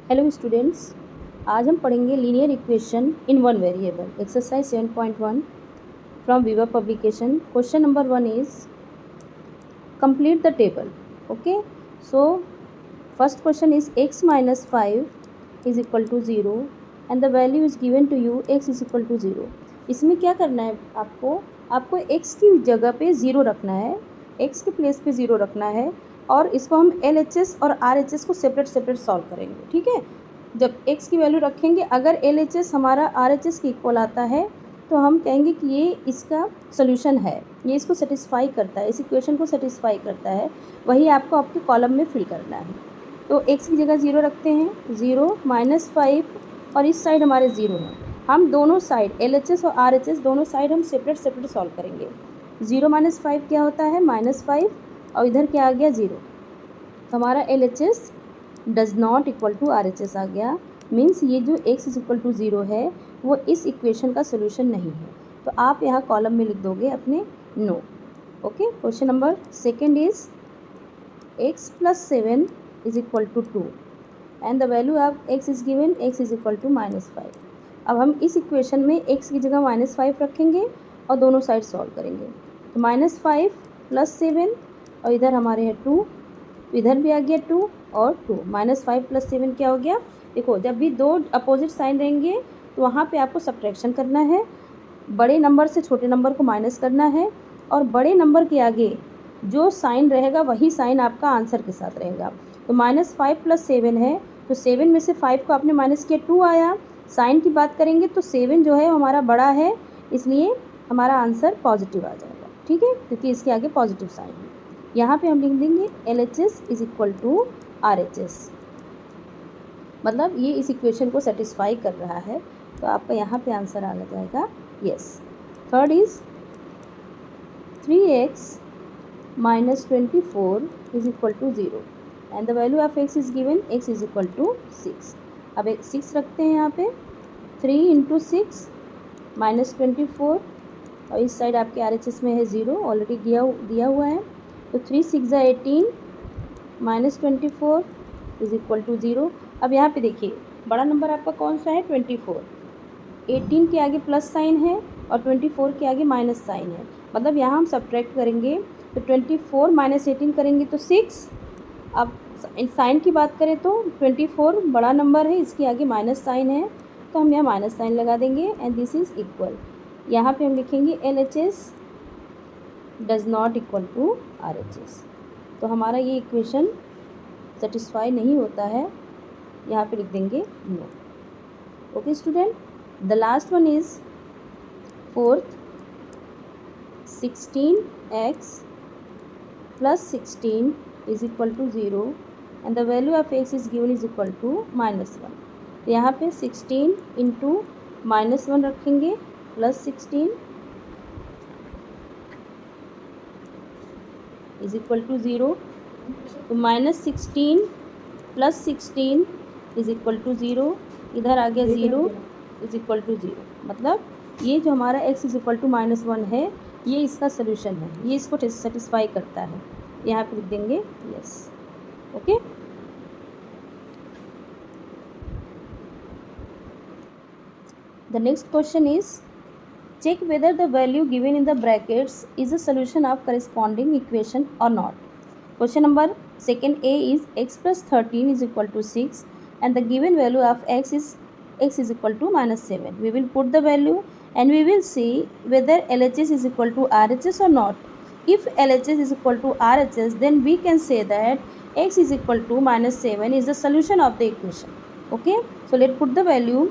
Hello students, आज हम पढ़ेंगे linear equation in one variable exercise 7.1 from Viva publication. Question number 1 is complete the table. Okay, so first question is x minus 5 is equal to 0 and the value is given to you x is equal to 0. इसमें क्या करना है आपको x की जगह पे 0 रखना है, x के प्लेस पे 0 रखना है और इसको हम LHS और RHS को सेपरेट सॉल्व करेंगे. ठीक है, जब x की वैल्यू रखेंगे, अगर LHS हमारा RHS के इक्वल आता है तो हम कहेंगे कि ये इसका सोल्यूशन है, ये इसको सेटिस्फाई करता है, इस इक्वेशन को सेटिस्फाई करता है. वही आपको आपके कॉलम में फिल करना है. तो x की जगह 0 रखते हैं, 0 -5 और इस साइड हमारे 0 है. हम दोनों साइड LHS और RHS दोनों साइड हम सेपरेट सॉल्व करेंगे. 0 - 5 क्या होता है, -5 और इधर क्या आ गया 0. तो हमारा LHS does not equal to RHS आ गया. मीन्स ये जो x इज इक्वल टू 0 है वो इस इक्वेशन का सोल्यूशन नहीं है. तो आप यहाँ कॉलम में लिख दोगे अपने no. Okay, question number second is x + 7 is equal to 2 and the value of x is given x is equal to -5. अब हम इस इक्वेशन में x की जगह -5 रखेंगे और दोनों साइड सॉल्व करेंगे. तो -5 + 7 और इधर हमारे है 2, इधर भी आ गया 2 और 2. -5 + 7 क्या हो गया. देखो, जब भी दो अपोजिट साइन रहेंगे तो वहाँ पे आपको सब्ट्रैक्शन करना है, बड़े नंबर से छोटे नंबर को माइनस करना है और बड़े नंबर के आगे जो साइन रहेगा वही साइन आपका आंसर के साथ रहेगा. तो -5 + 7 है, तो 7 में से 5 को आपने माइनस किया, 2 आया. साइन की बात करेंगे तो 7 जो है हमारा बड़ा है, इसलिए हमारा आंसर पॉजिटिव आ जाएगा. ठीक है, क्योंकि इसके आगे पॉजिटिव साइन है. यहाँ पे हम लिख देंगे LHS is equal to RHS, मतलब ये इस इक्वेशन को सेटिस्फाई कर रहा है. तो आपका यहाँ पे आंसर आ जाएगा yes. Third is 3x - 24 is equal to 0 and the value of x is given x is equal to 6. अब एक 6 रखते हैं यहाँ पे. 3 × 6 -24 और इस साइड आपके RHS में है 0, ऑलरेडी दिया हुआ है. तो 3 × 6 = 18 -24 इज इक्वल टू 0. अब यहाँ पे देखिए, बड़ा नंबर आपका कौन सा है, 24. 18 के आगे प्लस साइन है और 24 के आगे माइनस साइन है, मतलब यहाँ हम सब्ट्रैक्ट करेंगे. तो 24 - 18 करेंगे तो 6. अब साइन की बात करें तो 24 बड़ा नंबर है, इसके आगे माइनस साइन है, तो हम यहाँ माइनस साइन लगा देंगे एंड दिस इज़ इक्वल. यहाँ पे हम लिखेंगे LHS does not equal to RHS. तो हमारा ये इक्वेशन सेटिस्फाई नहीं होता है, यहाँ पे लिख देंगे no. Okay student, the last one is fourth. 16x + 16 is equal to 0 and the value of x is given is equal to -1. तो यहाँ पे 16 × -1 रखेंगे +16 इज इक्वल टू 0. तो -16 + 16 इज इक्वल टू 0, इधर आ गया 0 इज इक्वल टू 0. मतलब ये जो हमारा x इज इक्वल टू -1 है, ये इसका सोल्यूशन है, ये इसको सेटिस्फाई करता है. यहाँ पे लिख देंगे yes. Okay, the next question is check whether the value given in the brackets is a solution of corresponding equation or not. Question number second A is x + 13 is equal to 6 and the given value of x is equal to -7. We will put the value and we will see whether LHS is equal to RHS or not. If LHS is equal to RHS, then we can say that x is equal to -7 is the solution of the equation. Okay, so let's put the value.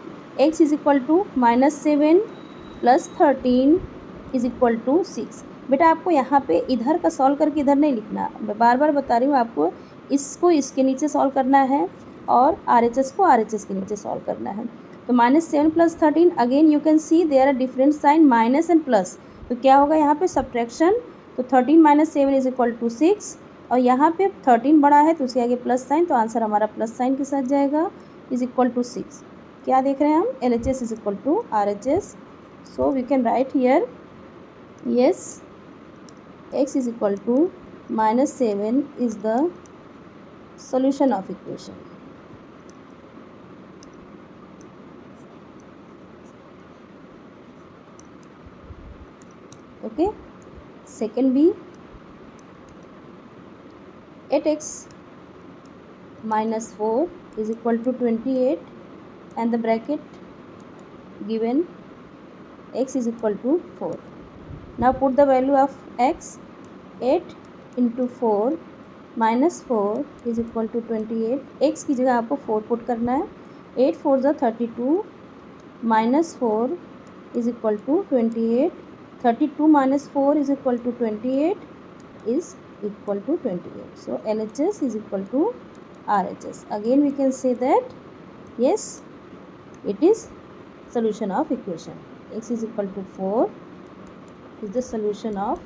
X is equal to -7 + 13 is equal to 6. बेटा आपको यहाँ पे इधर का solve करके इधर नहीं लिखना, मैं बार बार बता रही हूँ आपको. इसको इसके नीचे सॉल्व करना है और RHS को RHS के नीचे सॉल्व करना है. तो -7 + 13, again you can see there are different sign minus and plus. तो क्या होगा यहाँ पे सब्ट्रैक्शन. तो 13 - 7 इज इक्वल टू 6 और यहाँ पे 13 बड़ा है तो उसके आगे प्लस साइन, तो आंसर हमारा प्लस साइन के साथ जाएगा, इज इक्वल टू 6. क्या देख रहे हैं हम, LHS is equal to RHS. So we can write here yes, x is equal to -7 is the solution of equation. Okay. Second B, 8x minus 4 is equal to 28, and the bracket given x is equal to 4. Now put the value of x. 8 into 4 minus 4 is equal to 28. x की जगह आपको 4 put करना है. 8 4 ज़ा 32 minus 4 is equal to 28. 32 minus 4 is equal to 28 is equal to 28. So LHS is equal to RHS. Again we can say that yes, it is solution of equation. X is equal to 4 is the solution of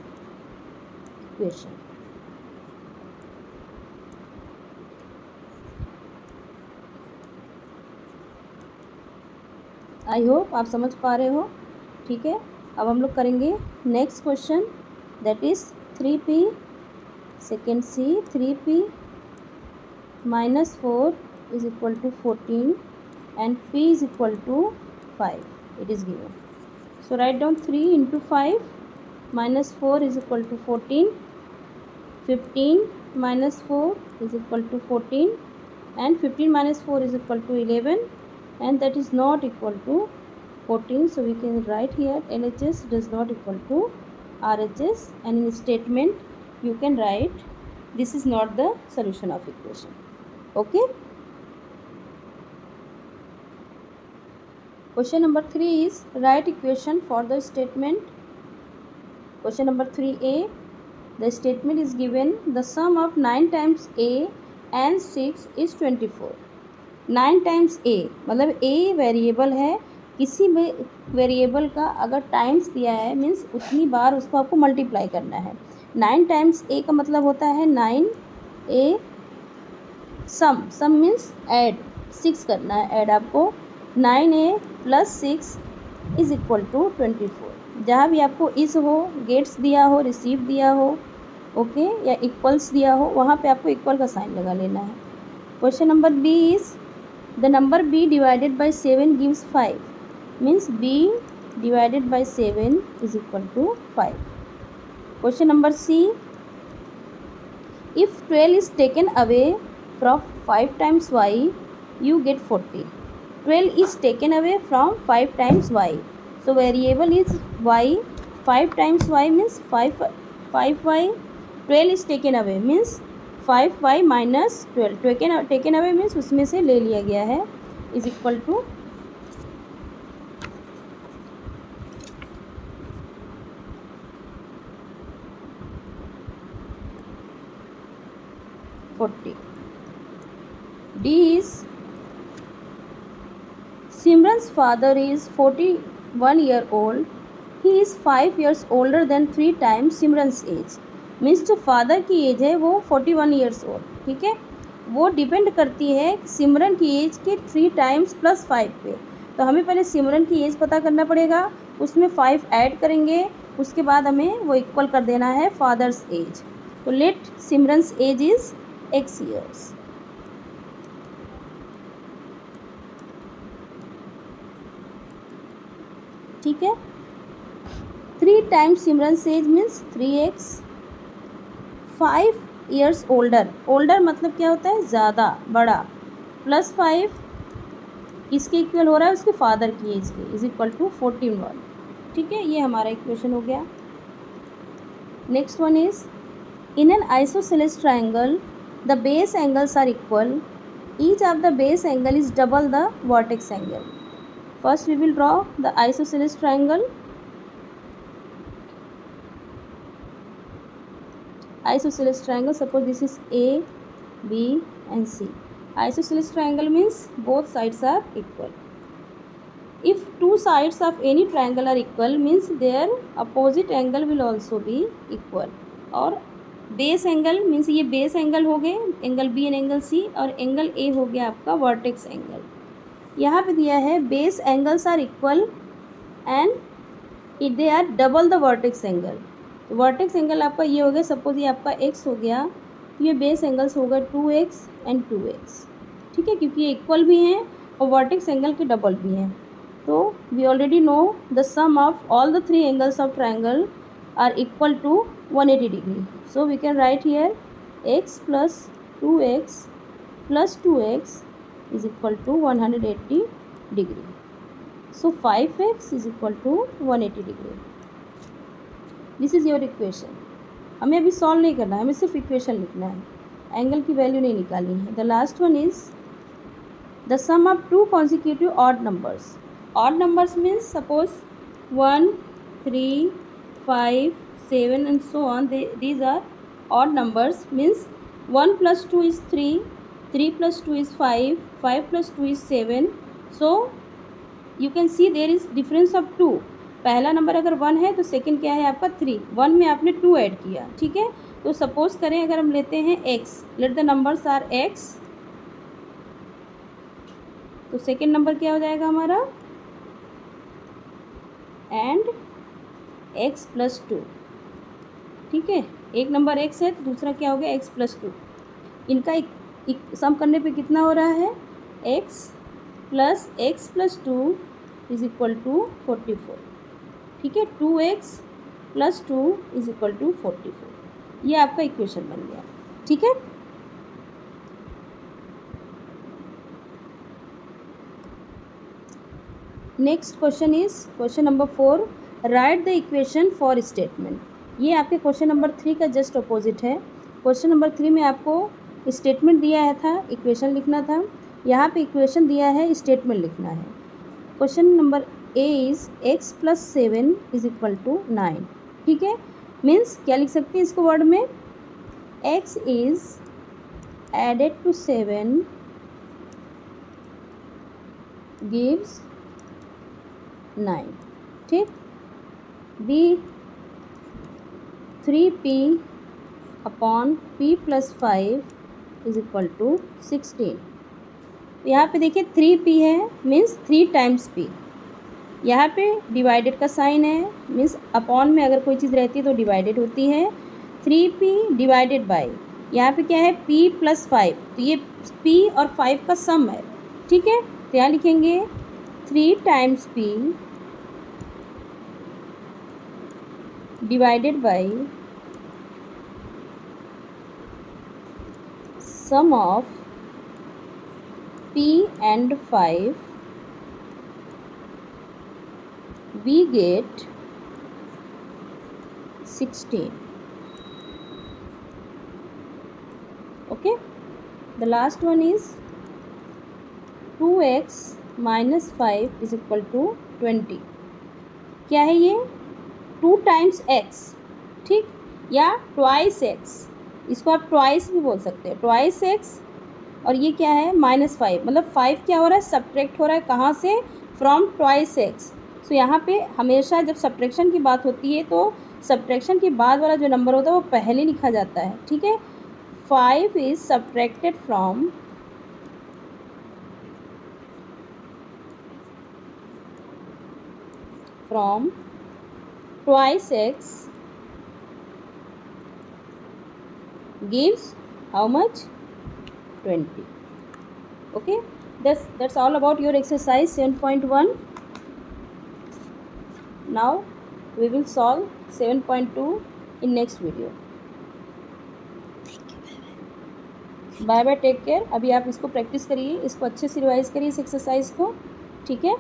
equation. I hope आप समझ पा रहे हो. ठीक है, अब हम लोग करेंगे next question, that is 3p second C. 3p minus 4 is equal to 14 and p is equal to 5. It is given. So write down 3 into 5 minus 4 is equal to 14. 15 minus 4 is equal to 14, and 15 minus 4 is equal to 11, and that is not equal to 14. So we can write here LHS does not equal to RHS, and in statement you can write this is not the solution of equation. Okay. Question number 3 is write equation for the statement. Question number 3A, the statement is given the sum of 9 times A and 6 is 24. 9 times ए मतलब a variable है, किसी भी variable का अगर times दिया है means उतनी बार उसको आपको मल्टीप्लाई करना है. 9 टाइम्स ए का मतलब होता है 9a सम मीन्स ऐड 6 करना है. ऐड आपको 9a plus 6 is equal to 24. जहाँ भी आपको इस हो, गेट्स दिया हो, रिसीव दिया हो, ओके, या इक्वल्स दिया हो, वहाँ पे आपको इक्वल का साइन लगा लेना है. Question number B is the number b divided by 7 gives 5, means b divided by 7 is equal to 5. Question number C, if 12 is taken away from 5 times y you get 40. 12 is taken away from 5 times y, so variable is y. 5 times y means 5y. 12 is taken away means 5y minus 12. Taken away means उसमें से ले लिया गया है, is equal to 40. D is Simran's father is 41 year old. He is 5 years older than 3 times Simran's age. Means जो father की as है वो 41 ईयर्स ओल्ड. ठीक है, वो डिपेंड करती है सिमरन की एज के 3 टाइम्स प्लस 5 पे. तो हमें पहले सिमरन की एज पता करना पड़ेगा, उसमें 5 ऐड करेंगे, उसके बाद हमें वो इक्वल कर देना है फादर्स एज. तो let Simran's age is x years. ठीक है, 3 times Simran's age means 3x. 5 years older, older मतलब क्या होता है ज़्यादा, बड़ा, प्लस 5 इसके इक्वल हो रहा है उसके फादर की एज के, इज इक्वल टू 41. ठीक है, ये हमारा इक्वेशन हो गया. Next one is in an isosceles triangle the base angles are equal, each of the base angle is double the vertex angle. First we will draw the isosceles triangle. Isosceles triangle, suppose this is A, B and C. Isosceles triangle means both sides are equal. If two sides of any triangle are equal means their opposite angle will also be equal. और base angle means ये base angle हो गए, angle B and angle C, और angle ए हो गया आपका vertex angle. यहाँ पे दिया है base angles are equal and they are double the vertex angle. तो वर्टेक्स एंगल आपका ये हो गया, सपोज ये आपका x हो गया, ये बेस एंगल्स होगा 2x एंड 2x. ठीक है, क्योंकि ये इक्वल भी हैं और वर्टेक्स एंगल के डबल भी हैं. तो we already know the sum of all the 3 angles of triangle are equal to 180 degree. So we can write here x plus 2x plus 2x is equal to 180 degree. So 5x is equal to 180 degree. This is your equation. हमें अभी solve नहीं करना है, हमें सिर्फ equation लिखना है, angle की वैल्यू नहीं निकालनी है. The last one is the sum of two consecutive odd numbers. Odd numbers means suppose 1, 3, 5, 7 and so on. These are odd numbers, means 1 plus 2 is 3, 3 plus 2 is 5, 5 plus 2 is 7. So you can see there is difference of 2. पहला number अगर 1 है तो second क्या है आपका 3. 1 में आपने 2 add किया, ठीक है. तो सपोज करें अगर हम लेते हैं x, let the numbers are x, तो सेकंड नंबर क्या हो जाएगा हमारा एंड x प्लस 2. ठीक है, एक नंबर x है तो दूसरा क्या हो गया x प्लस 2. इनका सम करने पे कितना हो रहा है x plus 2 is equal to 44. ठीक है, 2x plus 2 is equal to 44. ये आपका इक्वेशन बन गया. ठीक है, next question is question number 4. Right the equation for statement. ये आपके क्वेश्चन नंबर 3 का जस्ट अपोजिट है. क्वेश्चन नंबर 3 में आपको स्टेटमेंट दिया था, इक्वेशन लिखना था. यहाँ पे इक्वेशन दिया है, स्टेटमेंट लिखना है. Question number A is x plus 7 is equal to 9. ठीक है, मीन्स क्या लिख सकते हैं इसको वर्ड में, x is added to 7 gives 9. ठीक, B 3p upon p plus 5 is equal to 16. यहाँ पे देखिए 3p है, मीन्स 3 टाइम्स p. यहाँ पे डिवाइडेड का साइन है, मीन्स अपॉन में अगर कोई चीज़ रहती है तो डिवाइडेड होती है. 3p डिवाइडेड बाय, यहाँ पे क्या है p प्लस 5, तो ये p और 5 का सम है. ठीक है, तो यहाँ लिखेंगे 3 times p divided by sum of p and 5, we get 16. Okay, the last one is 2x minus 5 is equal to 20. क्या है ये, 2 टाइम्स x. ठीक, या ट्वाइस x, इसको आप ट्वाइस भी बोल सकते हैं, ट्वाइस x. और ये क्या है -5, मतलब 5 क्या हो रहा है, सब्ट्रैक्ट हो रहा है कहाँ से, फ्रॉम ट्वाइस x. सो यहाँ पे हमेशा जब सब्ट्रैक्शन की बात होती है तो सब्ट्रैक्शन के बाद वाला जो नंबर होता है वो पहले लिखा जाता है. ठीक है, 5 is subtracted from twice x gives how much, 20. Okay, that's all about your exercise 7.1. Now we will solve 7.2 in next video. Bye bye, take care. अभी आप इसको प्रैक्टिस करिए, इसको अच्छे से रिवाइज करिए इस एक्सरसाइज को. ठीक है.